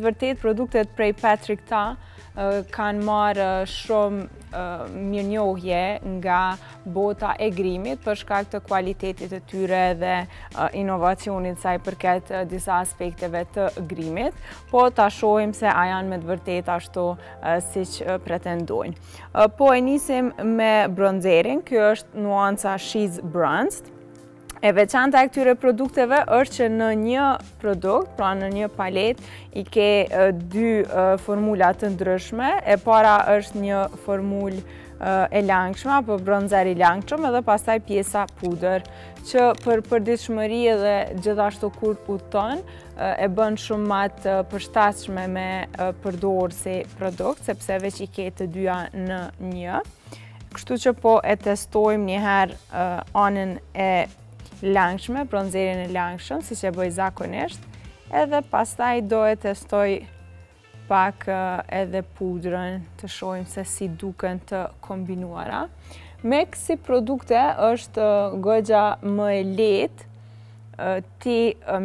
të vërtet produktet prej Patrick Ta kanë marrë shumë mirënjohje nga bota e grimit për shkak të kualitetit të tyre dhe inovacionit sa i përket disa aspekteve të grimit, po ta shohim se a janë me të vërtet ashtu siç pretendojnë. Po e nisim me bronzerin, kjo është nuanca She's Bronzed. E veçanta e këtyre produkteve është që në një produkt, pra në një palet, i ke dy formula të ndryshme. E para është një formul e langshme, apo bronzer i langshëm, edhe pastaj pjesa pudër, që për përditshmëri edhe gjithashtu kur udhton, e bën shumë më të përshtatshme me përdorë si produkt, sepse veç i ke të dyja në një. Kështu që po e testojmë njëherë anën e langshme, bronzerin e langshëm, si që bëj zakonisht, edhe pastaj do e testoj pak edhe pudrën të shohim se si duken të kombinuara. Me kësi produkte është goxha më e lehtë ti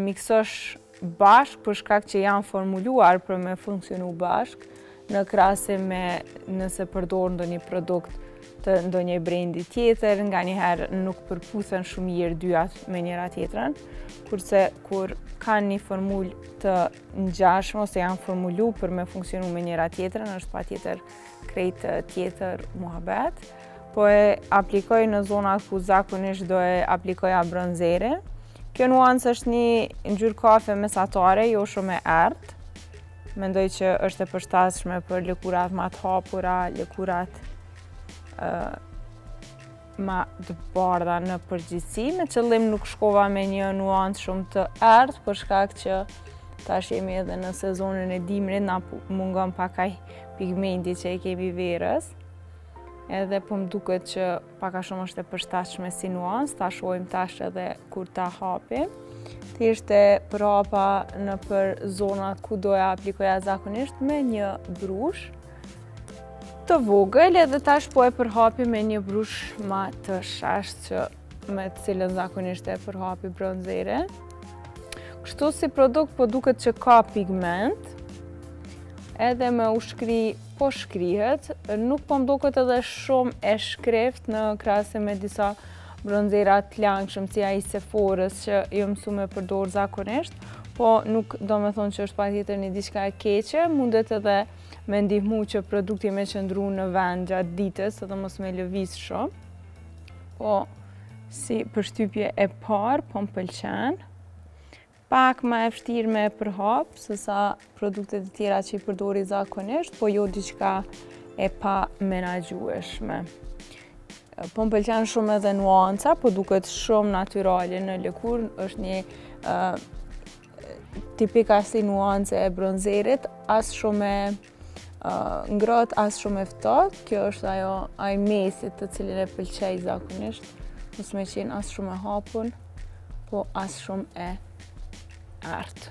miksosh bashk për shkak që janë formuluar për me funksionu bashk, në krahasim me nëse përdor ndonjë produkt të ndonjë brendi tjetër, nga njëherë nuk përputhen shumë mirë dyat me njëra tjetrën, kurse kur kanë një formul të ngjashme ose janë formulu për me funksionu me njëra tjetrën, është patjetër krejt tjetër muhabet. Po e aplikoj në zonat ku zakonisht do e aplikoja bronzerin. Kjo nuancë është një ngjyrë kafe mesatare, jo shumë e errët. Mendoj që është e përshtatshme për lëkurat më të hapura, lëkurat ma të bardha në përgjithësi. Me qëllim nuk shkova me një nuancë shumë të errët, për shkak që tash jemi edhe në sezonin e dimrit, na mungon pak ai pigmenti që e kemi verës. Edhe po më duket që pak a shumë është e përshtatshme si nuancë, ta shohim tash edhe kur ta hapim. Thjesht e përhapa në për zonat ku doja aplikoja zakonisht me një brush të vogël, edhe tash po e përhapi me një brush ma të shasht që me të cilën zakonisht e përhapi bronzerin. Kështu si produkt po duket që ka pigment, edhe me ushkri po shkrihet, nuk po më duket edhe shumë e shkreft në krahasim me disa bronzerat langshëm si ai Sephorës që jo mësu me përdor zakonisht, po nuk do me thonë që është patjetër një diçka e keqe, mundet edhe me ndihmu që produkti me qëndru në vend gjatë ditës, edhe mos me lëviz shumë. Po, si përshtypje e parë, po më pëlqen. Pak ma e vështirë me përhap, sesa produktet e tjera që i përdori zakonisht, po jo diçka e pa menaxhueshme. Po më pëlqen shumë edhe nuanca, po duket shumë natyrale në lëkur, është një tipika si nuance e bronzerit, as shumë e ngrot, as shumë e ftohtë. Kjo është ai mesit të cilin e pëlqej zakonisht, mos me qenë as shumë e hapun, po as shumë e errët.